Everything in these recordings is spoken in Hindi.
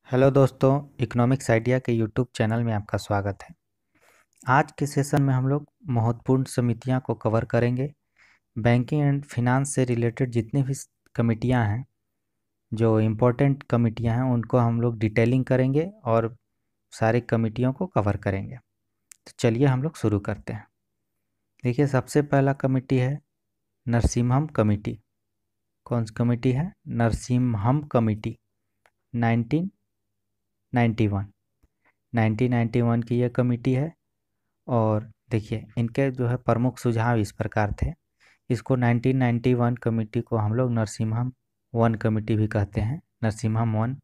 हेलो दोस्तों, इकोनॉमिक्स आइडिया के यूट्यूब चैनल में आपका स्वागत है। आज के सेशन में हम लोग महत्वपूर्ण समितियां को कवर करेंगे। बैंकिंग एंड फिनांस से रिलेटेड जितनी भी कमिटियां हैं, जो इम्पोर्टेंट कमिटियां हैं, उनको हम लोग डिटेलिंग करेंगे और सारी कमिटियों को कवर करेंगे। तो चलिए हम लोग शुरू करते हैं। देखिए, सबसे पहला कमेटी है नरसिम्हम कमेटी। कौन सी कमेटी है? नरसिम्हम कमेटी। 1991 की यह कमेटी है। और देखिए, इनके जो है प्रमुख सुझाव इस प्रकार थे। इसको 1991 कमेटी को हम लोग नरसिम्हम वन कमेटी भी कहते हैं। नरसिम्हम वन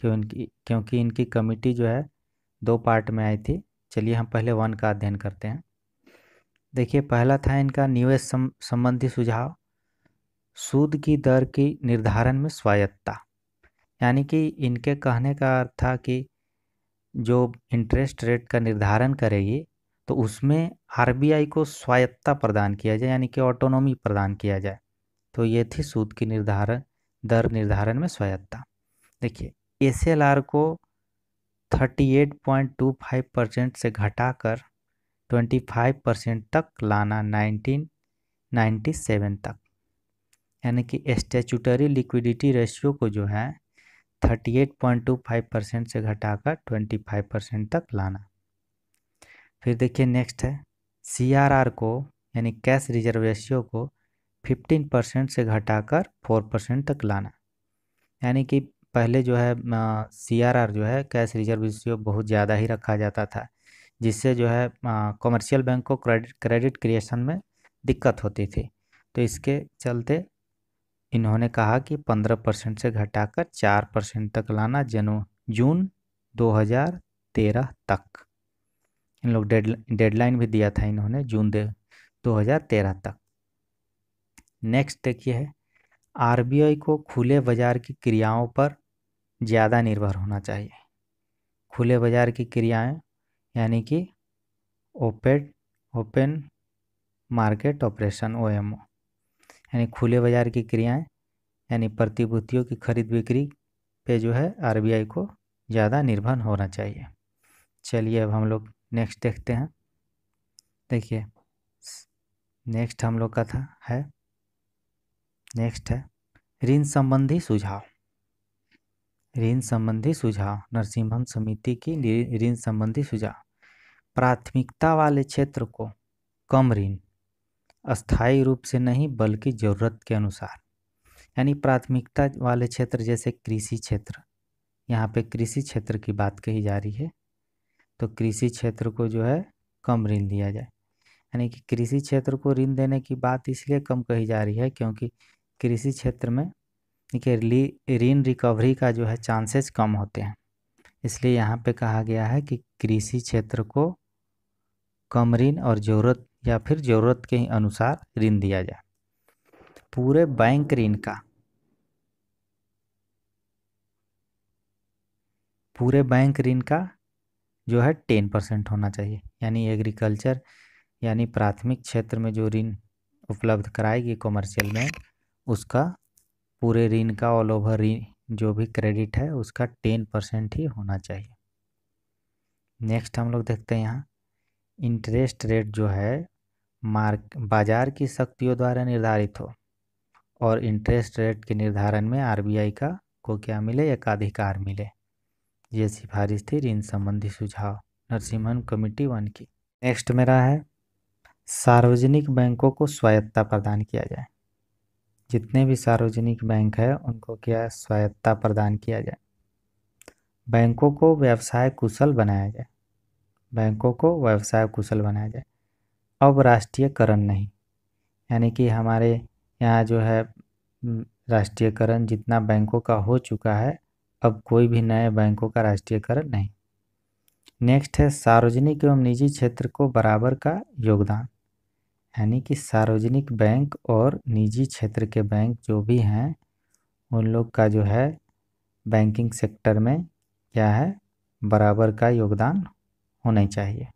क्योंकि इनकी कमेटी जो है 2 पार्ट में आई थी। चलिए हम पहले वन का अध्ययन करते हैं। देखिए, पहला था इनका निवेश संबंधी सुझाव। सूद की दर की निर्धारण में स्वायत्तता, यानी कि इनके कहने का अर्थ था कि जो इंटरेस्ट रेट का निर्धारण करेगी तो उसमें आरबीआई को स्वायत्तता प्रदान किया जाए, यानी कि ऑटोनॉमी प्रदान किया जाए। तो ये थी सूद की दर निर्धारण में स्वायत्तता। देखिए, एसएलआर को 38.25% से घटाकर 25% तक लाना 1997 तक, यानी कि स्टैट्यूटरी लिक्विडिटी रेशियो को जो है 38.25% से घटाकर 25% तक लाना। फिर देखिए नेक्स्ट है सीआरआर को, यानी कैश रिजर्व रेशियो को 15% से घटाकर 4% तक लाना। यानी कि पहले जो है सीआरआर जो है कैश रिजर्व रेशियो बहुत ज़्यादा ही रखा जाता था, जिससे जो है कमर्शियल बैंक को क्रेडिट क्रिएशन में दिक्कत होती थी। तो इसके चलते इन्होंने कहा कि 15% से घटाकर 4% तक लाना जून 2013 तक। इन लोग डेडलाइन भी दिया था इन्होंने, जून 2013 तक। नेक्स्ट देखिए है आरबीआई को खुले बाजार की क्रियाओं पर ज़्यादा निर्भर होना चाहिए। खुले बाजार की क्रियाएं यानी कि ओपन मार्केट ऑपरेशन ओएमओ, यानी खुले बाजार की क्रियाएं यानी प्रतिभूतियों की खरीद बिक्री पे जो है आरबीआई को ज़्यादा निर्भर होना चाहिए। चलिए अब हम लोग नेक्स्ट देखते हैं। देखिए नेक्स्ट हम लोग का नेक्स्ट है ऋण संबंधी सुझाव। ऋण संबंधी सुझाव, नरसिम्हम समिति की ऋण संबंधी सुझाव। प्राथमिकता वाले क्षेत्र को कम ऋण, अस्थायी रूप से नहीं बल्कि ज़रूरत के अनुसार। यानी प्राथमिकता वाले क्षेत्र जैसे कृषि क्षेत्र, यहाँ पे कृषि क्षेत्र की बात कही जा रही है। तो कृषि क्षेत्र को जो है कम ऋण दिया जाए। यानी कि कृषि क्षेत्र को ऋण देने की बात इसलिए कम कही जा रही है क्योंकि कृषि क्षेत्र में देखिए ऋण रिकवरी का जो है चांसेस कम होते हैं। इसलिए यहाँ पे कहा गया है कि कृषि क्षेत्र को कम ऋण और ज़रूरत या फिर ज़रूरत के अनुसार ऋण दिया जाए। पूरे बैंक ऋण का जो है 10% होना चाहिए। यानी एग्रीकल्चर यानी प्राथमिक क्षेत्र में जो ऋण उपलब्ध कराएगी कमर्शियल बैंक, उसका पूरे ऋण का ऑल ओवर ऋण जो भी क्रेडिट है उसका 10% ही होना चाहिए। नेक्स्ट हम लोग देखते हैं यहाँ इंटरेस्ट रेट जो है बाजार की शक्तियों द्वारा निर्धारित हो और इंटरेस्ट रेट के निर्धारण में आरबीआई को क्या मिले, एकाधिकार मिले। ये सिफारिश थी ऋण संबंधी सुझाव नरसिम्हम कमेटी 1 की। नेक्स्ट मेरा है सार्वजनिक बैंकों को स्वायत्तता प्रदान किया जाए। जितने भी सार्वजनिक बैंक है उनको क्या स्वायत्तता प्रदान किया जाए। बैंकों को व्यवसाय कुशल बनाया जाए। बैंकों को व्यवसाय कुशल बनाया जाए। अब राष्ट्रीयकरण नहीं, यानी कि हमारे यहाँ जो है राष्ट्रीयकरण जितना बैंकों का हो चुका है, अब कोई भी नए बैंकों का राष्ट्रीयकरण नहीं। नेक्स्ट है सार्वजनिक एवं निजी क्षेत्र को बराबर का योगदान, यानी कि सार्वजनिक बैंक और निजी क्षेत्र के बैंक जो भी हैं उन लोग का जो है बैंकिंग सेक्टर में क्या है, बराबर का योगदान होना चाहिए।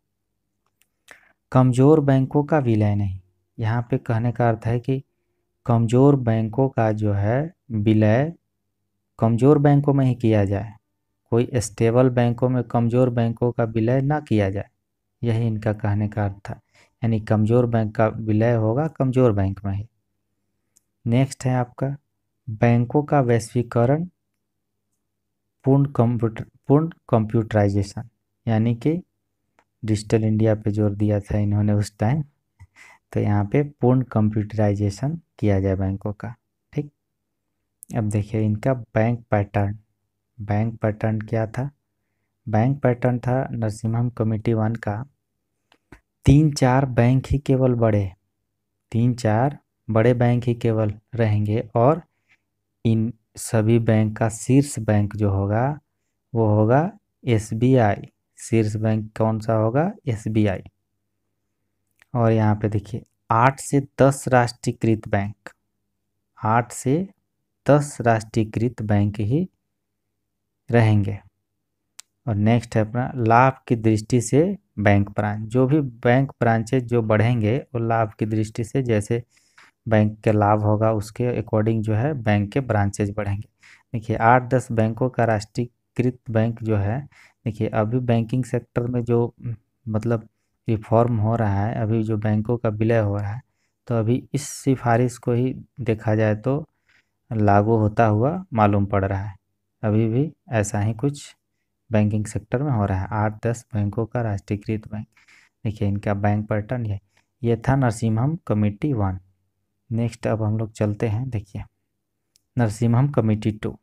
कमज़ोर बैंकों का विलय नहीं। यहाँ पे कहने का अर्थ है कि कमज़ोर बैंकों का जो है विलय कमज़ोर बैंकों में ही किया जाए, कोई स्टेबल बैंकों में कमज़ोर बैंकों का विलय ना किया जाए, यही इनका कहने का अर्थ था। यानी कमज़ोर बैंक का विलय होगा कमज़ोर बैंक में ही। नेक्स्ट है आपका बैंकों का वैश्वीकरण, पूर्ण कंप्यूटराइजेशन, यानी कि डिजिटल इंडिया पे जोर दिया था इन्होंने उस टाइम, तो यहाँ पे पूर्ण कंप्यूटराइजेशन किया जाए बैंकों का। ठीक, अब देखिए इनका बैंक पैटर्न क्या था। बैंक पैटर्न था नरसिम्हम कमेटी 1 का, 3-4 बैंक ही केवल बड़े, 3-4 बड़े बैंक ही केवल रहेंगे, और इन सभी बैंक का शीर्ष बैंक जो होगा वो होगा एसबीआई। शीर्ष बैंक कौन सा होगा? एसबीआई। और यहाँ पे देखिए 8 से 10 राष्ट्रीयकृत बैंक, 8 से 10 राष्ट्रीयकृत बैंक ही रहेंगे। और नेक्स्ट है अपना लाभ की दृष्टि से बैंक ब्रांच, जो भी बैंक ब्रांचेज जो बढ़ेंगे वो लाभ की दृष्टि से, जैसे बैंक के लाभ होगा उसके अकॉर्डिंग जो है बैंक के ब्रांचेज बढ़ेंगे। देखिए 8-10 बैंकों का राष्ट्रीयकृत बैंक जो है, देखिए अभी बैंकिंग सेक्टर में जो मतलब रिफॉर्म हो रहा है, अभी जो बैंकों का विलय हो रहा है, तो अभी इस सिफारिश को ही देखा जाए तो लागू होता हुआ मालूम पड़ रहा है। अभी भी ऐसा ही कुछ बैंकिंग सेक्टर में हो रहा है, 8-10 बैंकों का राष्ट्रीयकृत बैंक। देखिए इनका बैंक पैटर्न ये था नरसिम्हम कमेटी 1। नेक्स्ट अब हम लोग चलते हैं, देखिए नरसिम्हम कमेटी 2।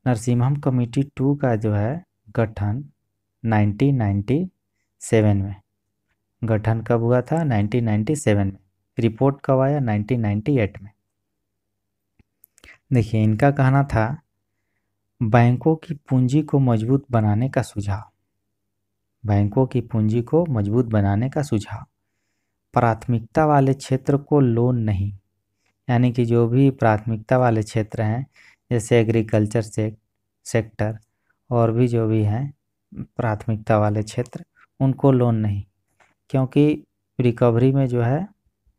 नरसिम्हम कमेटी 2 का जो है गठन 1997 में, गठन कब हुआ था? 1997 में। रिपोर्ट कब आया? 1998 में। देखिए इनका कहना था बैंकों की पूंजी को मजबूत बनाने का सुझाव, बैंकों की पूंजी को मजबूत बनाने का सुझाव, प्राथमिकता वाले क्षेत्र को लोन नहीं, यानी कि जो भी प्राथमिकता वाले क्षेत्र हैं जैसे एग्रीकल्चर सेक्टर और भी जो भी हैं प्राथमिकता वाले क्षेत्र, उनको लोन नहीं, क्योंकि रिकवरी में जो है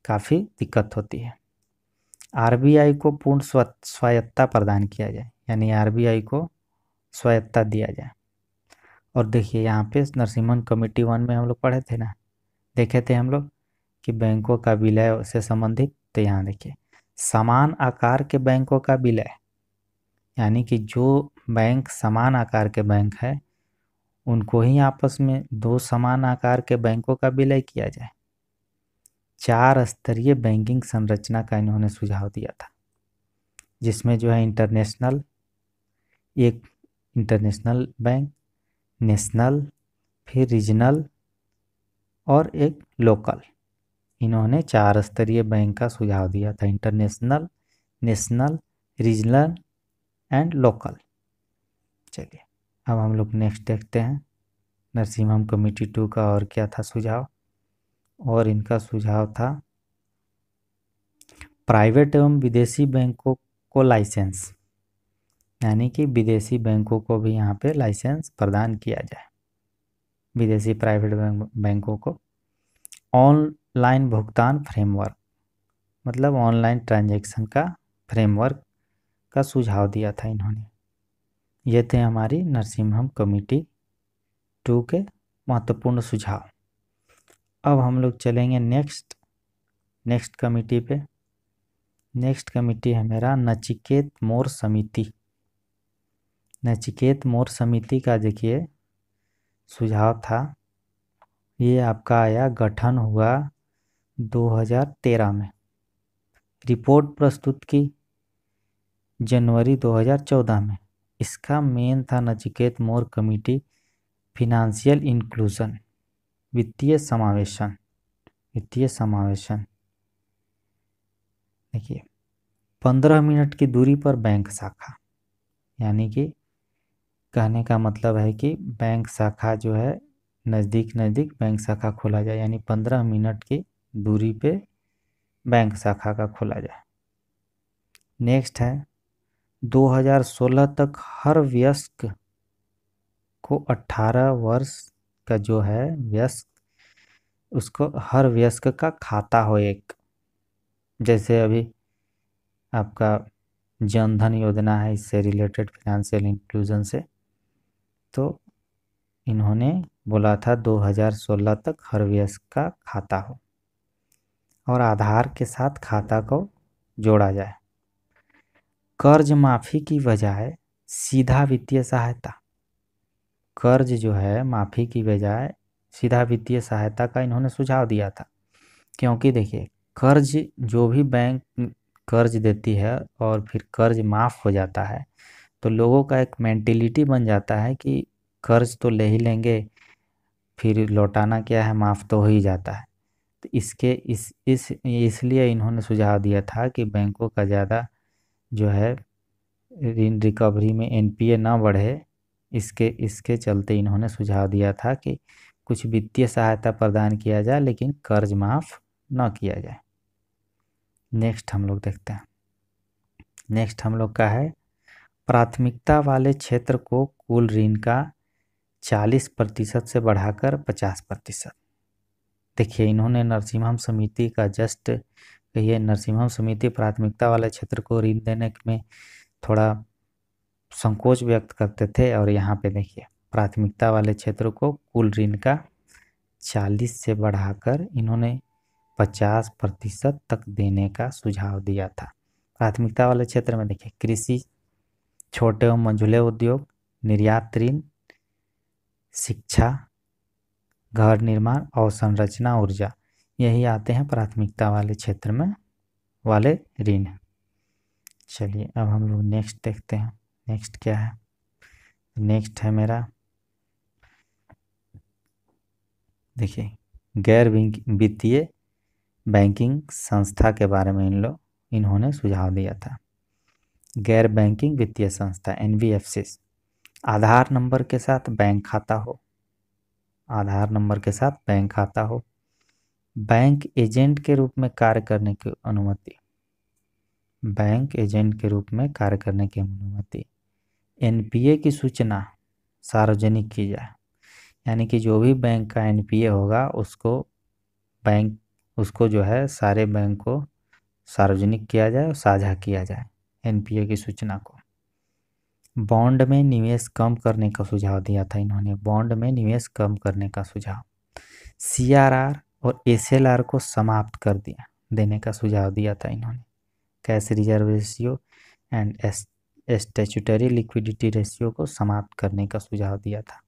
काफ़ी दिक्कत होती है। आरबीआई को पूर्ण स्वायत्ता प्रदान किया जाए, यानी आरबीआई को स्वायत्ता दिया जाए। और देखिए यहाँ पे नरसिम्हम कमेटी 1 में हम लोग पढ़े थे ना, देखे थे हम लोग कि बैंकों का विलय से संबंधित, तो यहाँ देखिए समान आकार के बैंकों का विलय, यानी कि जो बैंक समान आकार के बैंक है उनको ही आपस में 2 समान आकार के बैंकों का विलय किया जाए। 4 स्तरीय बैंकिंग संरचना का इन्होंने सुझाव दिया था, जिसमें जो है एक इंटरनेशनल बैंक, नेशनल, फिर रीजनल और एक लोकल। इन्होंने 4 स्तरीय बैंक का सुझाव दिया था, international, national, regional and local. चलिए अब हम लोग नेक्स्ट देखते हैं नरसिम्हम कमेटी 2 का और क्या था सुझाव। और इनका सुझाव था प्राइवेट एवं विदेशी बैंकों को लाइसेंस, यानी कि विदेशी बैंकों को भी यहाँ पे लाइसेंस प्रदान किया जाए, विदेशी प्राइवेट बैंकों को। ऑनलाइन भुगतान फ्रेमवर्क, मतलब ऑनलाइन ट्रांजैक्शन का फ्रेमवर्क का सुझाव दिया था इन्होंने। ये थे हमारी नरसिम्हम कमेटी 2 के महत्वपूर्ण सुझाव। अब हम लोग चलेंगे नेक्स्ट कमेटी पे। नेक्स्ट कमेटी है मेरा नचिकेत मोर समिति। नचिकेत मोर समिति का देखिए सुझाव था, ये आपका आया, गठन हुआ 2013 में, रिपोर्ट प्रस्तुत की जनवरी 2014 में। इसका मेन था नचिकेत मोर कमेटी फिनेंशियल इंक्लूजन, वित्तीय समावेशन। देखिए 15 मिनट की दूरी पर बैंक शाखा, यानी कि कहने का मतलब है कि बैंक शाखा जो है नज़दीक बैंक शाखा खोला जाए, यानी 15 मिनट की दूरी पे बैंक शाखा का खोला जाए। नेक्स्ट है 2016 तक हर वयस्क को 18 वर्ष का जो है वयस्क, उसको हर वयस्क का खाता हो एक, जैसे अभी आपका जनधन योजना है, इससे रिलेटेड फिनेंशियल इंक्लूजन से। तो इन्होंने बोला था 2016 तक हर वयस्क का खाता हो और आधार के साथ खाता को जोड़ा जाए। कर्ज माफी की बजाय सीधा वित्तीय सहायता, कर्ज जो है माफी की बजाय सीधा वित्तीय सहायता का इन्होंने सुझाव दिया था। क्योंकि देखिए, कर्ज जो भी बैंक कर्ज देती है और फिर कर्ज माफ़ हो जाता है तो लोगों का एक मेंटेलिटी बन जाता है कि कर्ज तो ले ही लेंगे, फिर लौटाना क्या है, माफ़ तो हो ही जाता है। तो इसलिए इन्होंने सुझाव दिया था कि बैंकों का ज़्यादा जो है ऋण रिकवरी में एनपीए ना बढ़े। इसके इसके चलते इन्होंने सुझाव दिया था कि कुछ वित्तीय सहायता प्रदान किया जाए लेकिन कर्ज माफ़ न किया जाए। नेक्स्ट हम लोग देखते हैं। नेक्स्ट हम लोग का है प्राथमिकता वाले क्षेत्र को कुल ऋण का 40% से बढ़ाकर 50%। देखिए, इन्होंने नरसिम्हम समिति का जस्ट कहिए नरसिम्हम समिति प्राथमिकता वाले क्षेत्र को ऋण देने में थोड़ा संकोच व्यक्त करते थे और यहाँ पे देखिए प्राथमिकता वाले क्षेत्र को कुल ऋण का 40 से बढ़ाकर इन्होंने 50% तक देने का सुझाव दिया था। प्राथमिकता वाले क्षेत्र में देखिए कृषि, छोटे एवं मंझले उद्योग, निर्यात ऋण, शिक्षा, घर निर्माण, अवसंरचना, ऊर्जा, यही आते हैं प्राथमिकता वाले क्षेत्र में वाले ऋण। चलिए अब हम लोग नेक्स्ट देखते हैं। नेक्स्ट क्या है? नेक्स्ट है मेरा, देखिए गैर वित्तीय बैंकिंग संस्था के बारे में इन्होंने सुझाव दिया था। गैर बैंकिंग वित्तीय संस्था एनबीएफसी आधार नंबर के साथ बैंक खाता हो, आधार नंबर के साथ बैंक खाता हो, बैंक एजेंट के रूप में कार्य करने की अनुमति, बैंक एजेंट के रूप में कार्य करने की अनुमति, एनपीए की सूचना सार्वजनिक की जाए, यानी कि जो भी बैंक का एनपीए होगा उसको जो है सारे बैंक को सार्वजनिक किया जाए और साझा किया जाए एनपीए की सूचना को। बॉन्ड में निवेश कम करने का सुझाव दिया था इन्होंने, बॉन्ड में निवेश कम करने का सुझाव। सीआरआर और एसएलआर को समाप्त कर देने का सुझाव दिया था इन्होंने। Cash reserve ratio and statutory liquidity ratio को समाप्त करने का सुझाव दिया था।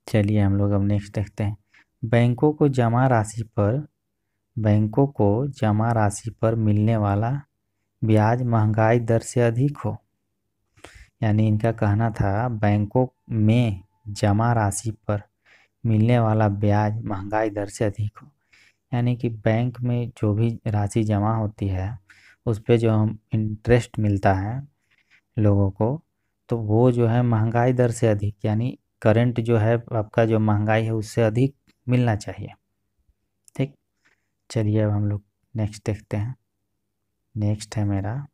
चलिए हम लोग अब नेक्स्ट देखते हैं। बैंकों को जमा राशि पर मिलने वाला ब्याज महंगाई दर से अधिक हो, यानी इनका कहना था बैंकों में जमा राशि पर मिलने वाला ब्याज महंगाई दर से अधिक हो, यानी कि बैंक में जो भी राशि जमा होती है उस पे जो हम इंटरेस्ट मिलता है लोगों को, तो वो जो है महंगाई दर से अधिक, यानी करंट जो है आपका जो महंगाई है उससे अधिक मिलना चाहिए। ठीक, चलिए अब हम लोग नेक्स्ट देखते हैं। नेक्स्ट है मेरा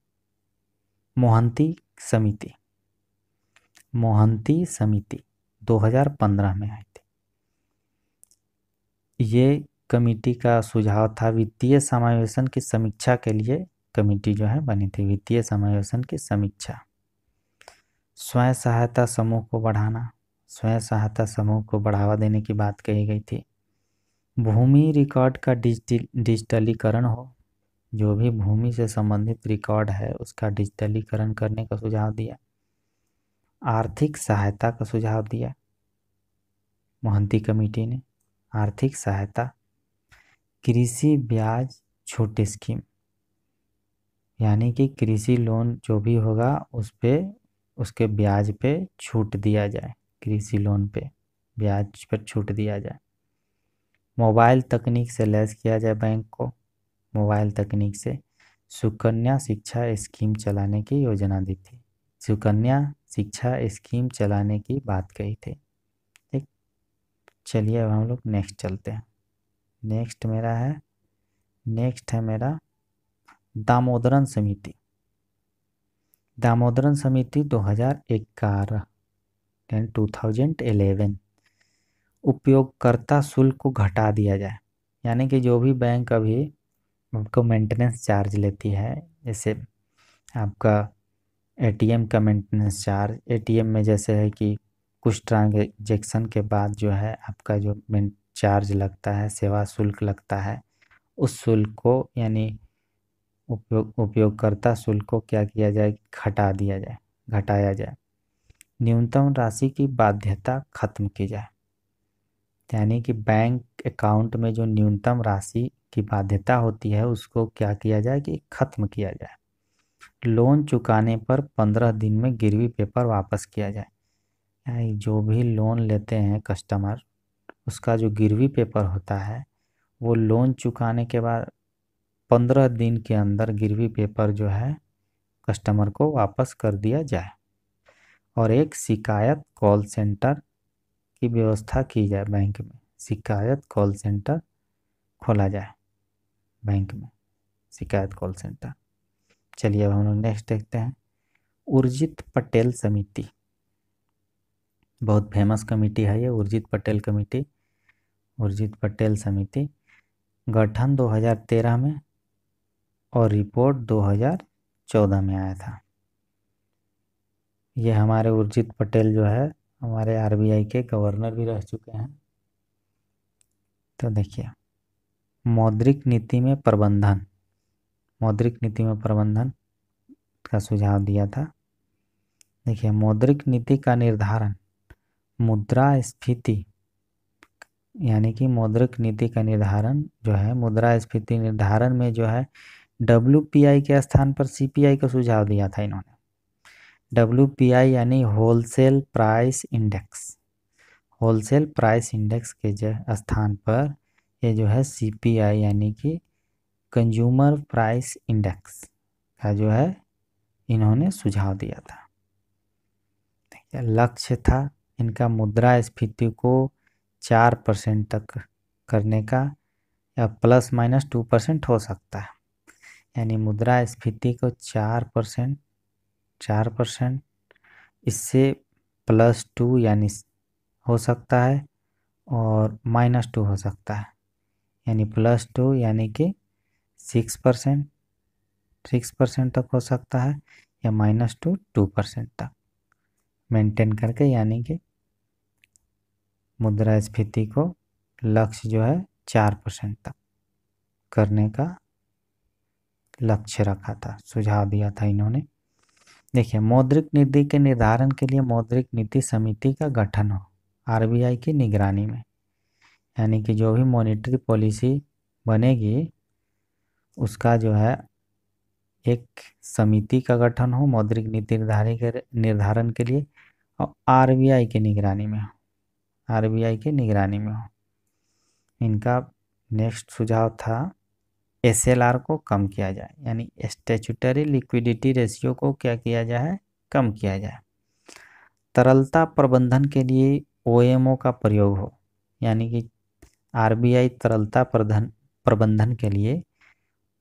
मोहंती समिति। मोहंती समिति 2015 में आई थी। ये कमेटी का सुझाव था वित्तीय समावेशन की समीक्षा के लिए कमेटी जो है बनी थी, वित्तीय समावेशन की समीक्षा। स्वयं सहायता समूह को बढ़ाना, स्वयं सहायता समूह को बढ़ावा देने की बात कही गई थी। भूमि रिकॉर्ड का डिजिटलीकरण हो, जो भी भूमि से संबंधित रिकॉर्ड है उसका डिजिटलीकरण करने का सुझाव दिया। आर्थिक सहायता का सुझाव दिया मोहंती कमेटी ने, आर्थिक सहायता। कृषि ब्याज छूट स्कीम, यानी कि कृषि लोन जो भी होगा उस पे उसके ब्याज पे छूट दिया जाए, कृषि लोन पे ब्याज पर छूट दिया जाए। मोबाइल तकनीक से लैस किया जाए बैंक को, मोबाइल तकनीक से। सुकन्या शिक्षा स्कीम चलाने की योजना दी थी, सुकन्या शिक्षा स्कीम चलाने की बात कही थी। ठीक, चलिए अब हम लोग नेक्स्ट चलते हैं। नेक्स्ट है मेरा दामोदरन समिति। दामोदरन समिति 2011 2011 उपयोगकर्ता शुल्क को घटा दिया जाए, यानी कि जो भी बैंक अभी आपको मेंटेनेंस चार्ज लेती है, जैसे आपका एटीएम का मेंटेनेंस चार्ज, एटीएम में जैसे है कि कुछ ट्रांजैक्शन के बाद जो है आपका जो चार्ज लगता है, सेवा शुल्क लगता है, उस शुल्क को यानी उपयोगकर्ता शुल्क को क्या किया जाए, घटाया जाए। न्यूनतम राशि की बाध्यता खत्म की जाए, यानी कि बैंक अकाउंट में जो न्यूनतम राशि की बाध्यता होती है उसको क्या किया जाए कि खत्म किया जाए। लोन चुकाने पर 15 दिन में गिरवी पेपर वापस किया जाए, यानी जो भी लोन लेते हैं कस्टमर, उसका जो गिरवी पेपर होता है वो लोन चुकाने के बाद 15 दिन के अंदर गिरवी पेपर जो है कस्टमर को वापस कर दिया जाए। और एक शिकायत कॉल सेंटर की व्यवस्था की जाए, बैंक में शिकायत कॉल सेंटर खोला जाए, बैंक में शिकायत कॉल सेंटर। चलिए अब हम लोग नेक्स्ट देखते हैं। उर्जित पटेल समिति, बहुत फेमस कमेटी है ये उर्जित पटेल कमेटी, उर्जित पटेल समिति। गठन 2013 में और रिपोर्ट 2014 में आया था। ये हमारे उर्जित पटेल जो है हमारे आरबीआई के गवर्नर भी रह चुके हैं। तो देखिए, मौद्रिक नीति में प्रबंधन, मौद्रिक नीति में प्रबंधन का सुझाव दिया था। देखिए, मौद्रिक नीति का निर्धारण मुद्रास्फीति, यानी कि मौद्रिक नीति का निर्धारण जो है मुद्रास्फीति निर्धारण में जो है WPI के स्थान पर CPI का सुझाव दिया था इन्होंने। WPI यानी wholesale price index, wholesale price index के स्थान पर ये जो है CPI यानी कि कंज्यूमर प्राइस इंडेक्स का जो है इन्होंने सुझाव दिया था। लक्ष्य था इनका मुद्रास्फीति को 4% तक करने का, या ±2% हो सकता है, यानी मुद्रास्फीति को 4%, इससे +2 यानी हो सकता है और -2 हो सकता है, यानी +2 यानी कि 6% तक हो सकता है, या -2 2% तक मेंटेन करके, यानी कि मुद्रास्फीति को लक्ष्य जो है 4% तक करने का लक्ष्य रखा था, सुझाव दिया था इन्होंने। देखिए, मौद्रिक नीति के निर्धारण के लिए मौद्रिक नीति समिति का गठन हो आरबीआई की निगरानी में, यानी कि जो भी मॉनेटरी पॉलिसी बनेगी उसका जो है एक समिति का गठन हो मौद्रिक नीति निर्धारण के लिए, और आरबीआई की निगरानी में हो, आरबीआई की निगरानी में हो। इनका नेक्स्ट सुझाव था SLR को कम किया जाए, यानी स्टैट्यूटरी लिक्विडिटी रेशियो को क्या किया जाए, कम किया जाए। तरलता प्रबंधन के लिए OMO का प्रयोग हो, यानी कि आरबीआई तरलता प्रबंधन के लिए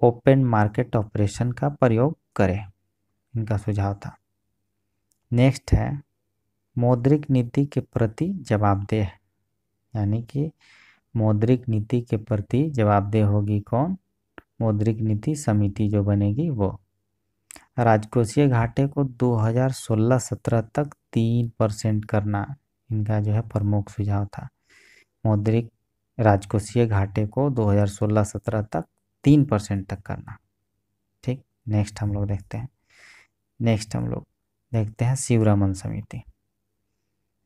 ओपन मार्केट ऑपरेशन का प्रयोग करे, इनका सुझाव था। नेक्स्ट है मौद्रिक नीति के प्रति जवाबदेह, यानी कि मौद्रिक नीति के प्रति जवाबदेह होगी कौन, मौद्रिक नीति समिति जो बनेगी वो। राजकोषीय घाटे को 2016-17 तक 3% करना, इनका जो है प्रमुख सुझाव था। मौद्रिक राजकोषीय घाटे को 2016-17 तक 3% तक करना। ठीक, नेक्स्ट हम लोग देखते हैं शिवरमन समिति।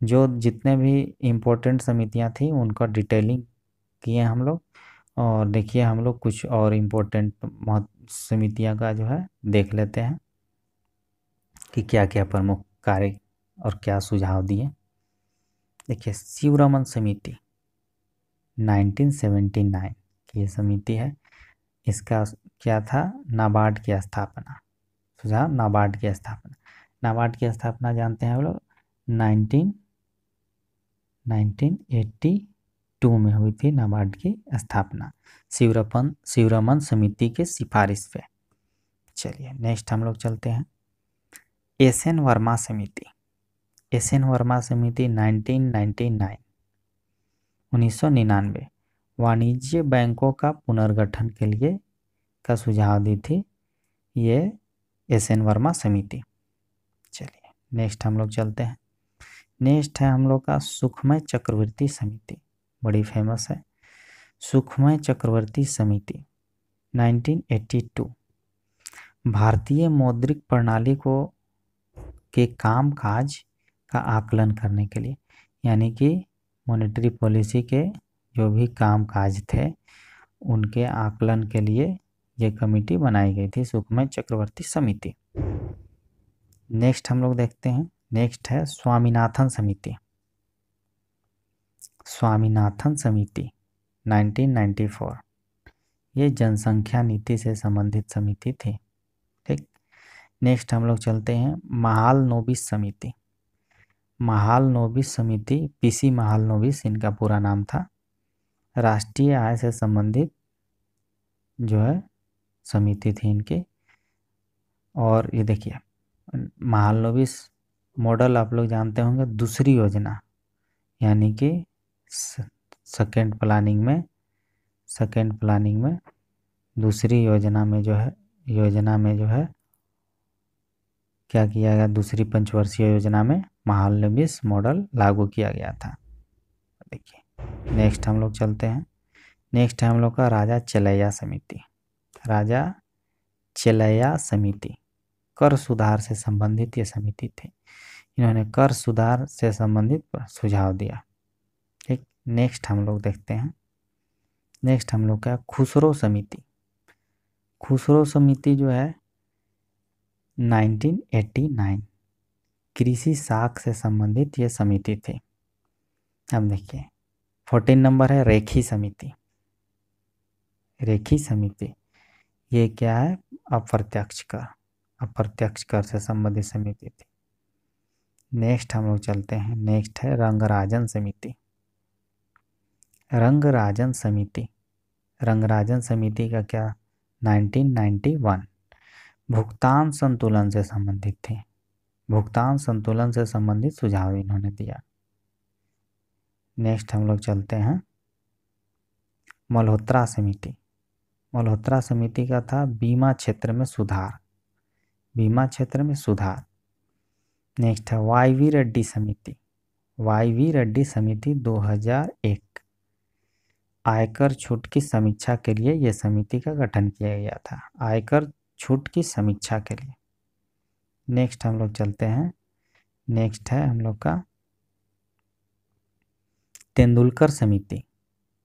जो जितने भी इम्पोर्टेंट समितियां थी उनका डिटेलिंग किए हम लोग, और देखिए हम लोग कुछ और इम्पोर्टेंट समितियां का जो है देख लेते हैं कि क्या क्या प्रमुख कार्य और क्या सुझाव दिए। देखिए, शिवरमन समिति 1979 की ये समिति है। इसका क्या था, नाबार्ड की स्थापना, सुझाव नाबार्ड की स्थापना। नाबार्ड की स्थापना जानते हैं हम लोग 1982 में हुई थी नाबार्ड की स्थापना, शिवरमन समिति के सिफारिश पे। चलिए नेक्स्ट हम लोग चलते हैं SN वर्मा समिति। SN वर्मा समिति 1999 वाणिज्य बैंकों का पुनर्गठन के लिए का सुझाव दी थी ये SN वर्मा समिति। नेक्स्ट हम लोग चलते हैं। नेक्स्ट है हम लोग का सुखमय चक्रवर्ती समिति, बड़ी फेमस है। सुखमय चक्रवर्ती समिति 1982 भारतीय मौद्रिक प्रणाली को के कामकाज का आकलन करने के लिए, यानी कि मॉनेटरी पॉलिसी के जो भी कामकाज थे उनके आकलन के लिए ये कमेटी बनाई गई थी, सुखमय चक्रवर्ती समिति। नेक्स्ट हम लोग देखते हैं। नेक्स्ट है स्वामीनाथन समिति। स्वामीनाथन समिति 1994 ये जनसंख्या नीति से संबंधित समिति थी। ठीक। नेक्स्ट हम लोग चलते हैं महालनोबिस समिति। महालनोबिस समिति, पीसी महालनोबिस इनका पूरा नाम था। राष्ट्रीय आय से संबंधित जो है समिति थी इनकी। और ये देखिए महालनोबिस मॉडल आप लोग जानते होंगे, दूसरी योजना यानी कि सेकेंड प्लानिंग में दूसरी योजना में जो है क्या किया गया, दूसरी पंचवर्षीय योजना में महालनोबिस मॉडल लागू किया गया था। देखिए नेक्स्ट हम लोग चलते हैं। नेक्स्ट है हम लोग का राजा चेलैया समिति। राजा चेलैया समिति कर सुधार से संबंधित ये समिति थी। इन्होंने कर सुधार से संबंधित सुझाव दिया। ठीक। नेक्स्ट हम लोग देखते हैं। नेक्स्ट हम लोग का खुसरो समिति। खुसरो समिति जो है 1989 कृषि साख से संबंधित ये समिति थी। अब देखिए 14 नंबर है रेखी समिति। रेखी समिति ये क्या है, अप्रत्यक्ष कर से संबंधित समिति थी। नेक्स्ट हम लोग चलते हैं। नेक्स्ट है रंगराजन समिति। रंगराजन समिति का क्या 1991 भुगतान संतुलन से संबंधित थी। भुगतान संतुलन से संबंधित सुझाव इन्होंने दिया। नेक्स्ट हम लोग चलते हैं मल्होत्रा समिति। मल्होत्रा समिति का था बीमा क्षेत्र में सुधार। नेक्स्ट है वाईवी रेड्डी समिति। वाईवी रेड्डी समिति 2001 आयकर छूट की समीक्षा के लिए यह समिति का गठन किया गया था, आयकर छूट की समीक्षा के लिए। नेक्स्ट हम लोग चलते हैं। नेक्स्ट है हम लोग का तेंदुलकर समिति।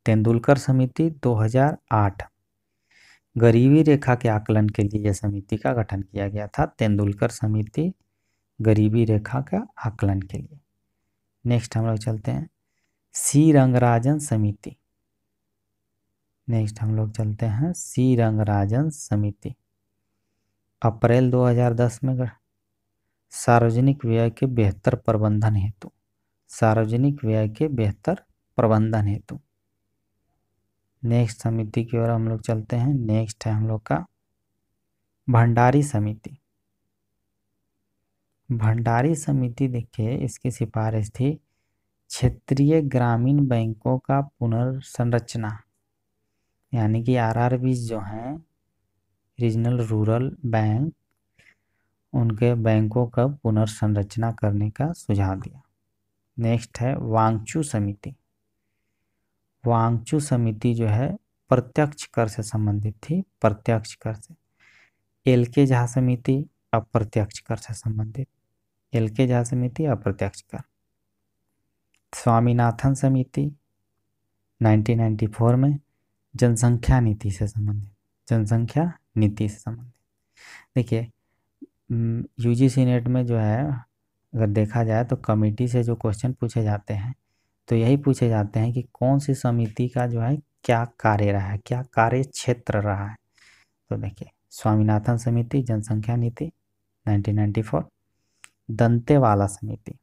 तेंदुलकर समिति 2008 गरीबी रेखा के आकलन के लिए यह समिति का गठन किया गया था। तेंदुलकर समिति गरीबी रेखा का आकलन के लिए। नेक्स्ट हम लोग चलते हैं सी रंगराजन समिति। नेक्स्ट हम लोग चलते हैं सी रंगराजन समिति अप्रैल 2010 में सार्वजनिक व्यय के बेहतर प्रबंधन हेतु। नेक्स्ट समिति की ओर हम लोग चलते हैं। नेक्स्ट है हम लोग का भंडारी समिति। भंडारी समिति देखिए इसकी सिफारिश थी क्षेत्रीय ग्रामीण बैंकों का पुनर्संरचना, यानी कि आरआरबीज जो हैं रीजनल रूरल बैंक, उनके बैंकों का पुनर्संरचना करने का सुझाव दिया। नेक्स्ट है वांगचू समिति। वांगचू समिति जो है प्रत्यक्ष कर से संबंधित थी, प्रत्यक्ष कर से। एलके झा समिति अप्रत्यक्ष कर से संबंधित, एलके झा समिति अप्रत्यक्ष कर। स्वामीनाथन समिति 1994 में जनसंख्या नीति से संबंधित, देखिए यूजीसी नेट में जो है अगर देखा जाए तो कमेटी से जो क्वेश्चन पूछे जाते हैं तो यही पूछे जाते हैं कि कौन सी समिति का जो है क्या कार्य रहा है, क्या कार्य क्षेत्र रहा है। तो देखिए स्वामीनाथन समिति जनसंख्या नीति 1994। दंतेवाला समिति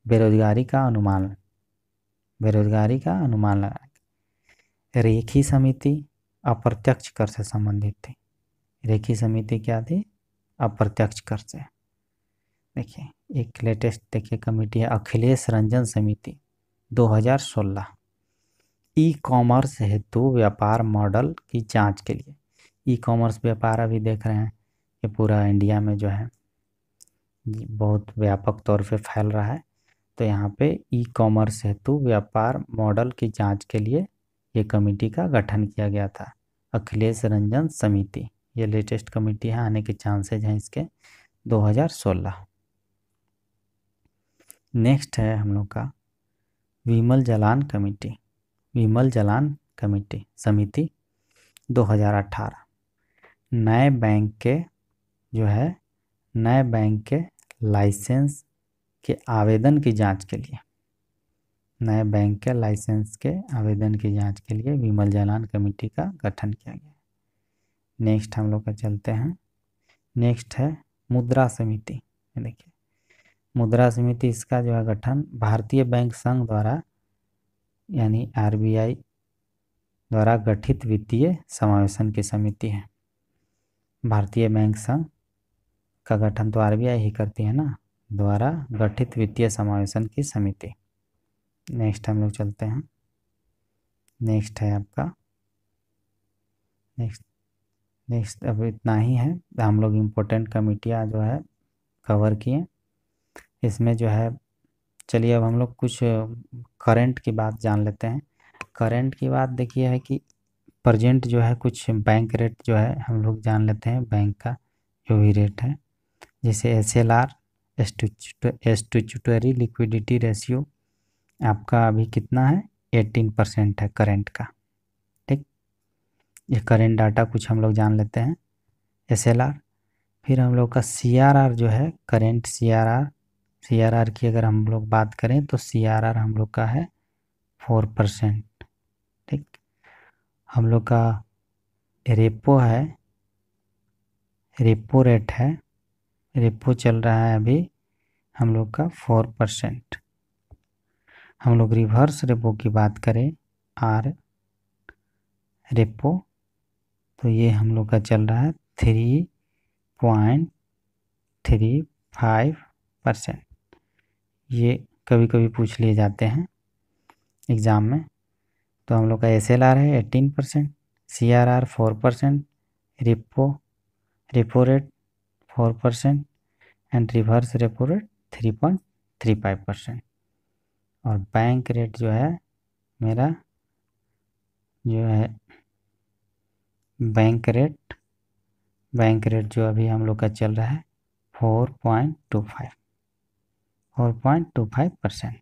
बेरोजगारी का अनुमान लगाना। रेखी समिति अप्रत्यक्ष कर से संबंधित थी। रेखी समिति क्या थी, अप्रत्यक्ष कर से। देखिए एक लेटेस्ट देखिए कमेटी है अखिलेश रंजन समिति 2016 ई कॉमर्स हेतु व्यापार मॉडल की जांच के लिए। ई कॉमर्स व्यापार अभी देख रहे हैं ये पूरा इंडिया में जो है बहुत व्यापक तौर पे फैल रहा है। तो यहाँ पे ई कॉमर्स हेतु व्यापार मॉडल की जांच के लिए ये कमेटी का गठन किया गया था। अखिलेश रंजन समिति, ये लेटेस्ट कमेटी है, आने के चांसेज हैं इसके 2016। नेक्स्ट है हम लोग का विमल जालान कमेटी। विमल जालान कमेटी समिति 2018 नए बैंक के जो है नए बैंक के लाइसेंस के आवेदन की जांच के लिए, नए बैंक के लाइसेंस के आवेदन की जांच के लिए विमल जालान कमेटी का गठन किया गया। नेक्स्ट हम लोग का चलते हैं, नेक्स्ट है मुद्रा समिति। देखिए मुद्रा समिति, इसका जो है गठन भारतीय बैंक संघ द्वारा यानी RBI द्वारा गठित वित्तीय समावेशन की समिति है। भारतीय बैंक संघ का गठन तो RBI ही करती है ना, द्वारा गठित वित्तीय समावेशन की समिति। नेक्स्ट हम लोग चलते हैं, नेक्स्ट है आपका नेक्स्ट अब इतना ही है। हम लोग इम्पोर्टेंट कमेटियाँ जो है कवर किए। इसमें जो है चलिए अब हम लोग कुछ करंट की बात जान लेते हैं। करंट की बात देखिए है कि प्रेजेंट जो है कुछ बैंक रेट जो है हम लोग जान लेते हैं, बैंक का जो भी रेट है। जैसे SLR स्टैट्यूटरी लिक्विडिटी रेशियो आपका अभी कितना है, 18% है करंट का। ठीक, ये करंट डाटा कुछ हम लोग जान लेते हैं SLR। फिर हम लोग का CRR जो है करंट CRR की अगर हम लोग बात करें तो CRR हम लोग का है 4%। ठीक, हम लोग का रेपो है, रेपो रेट है, रेपो चल रहा है अभी हम लोग का 4%। हम लोग रिवर्स रेपो की बात करें R रेपो, तो ये हम लोग का चल रहा है 3.35%। ये कभी कभी पूछ लिए जाते हैं एग्ज़ाम में। तो हम लोग का SLR है 18%, CRR 4%, repo rate 4% and reverse repo rate 3.35%। और बैंक रेट जो है मेरा जो है बैंक रेट जो अभी हम लोग का चल रहा है 4.25%।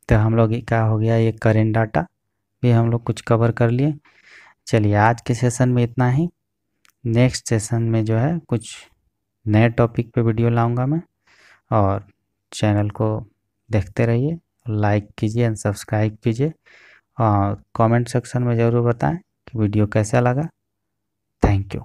तो हम लोग का हो गया ये करेंट डाटा भी हम लोग कुछ कवर कर लिए। चलिए आज के सेशन में इतना ही। नेक्स्ट सेशन में जो है कुछ नए टॉपिक पे वीडियो लाऊंगा मैं, और चैनल को देखते रहिए, लाइक कीजिए एंड सब्सक्राइब कीजिए, और कमेंट सेक्शन में ज़रूर बताएं कि वीडियो कैसा लगा। Thank you.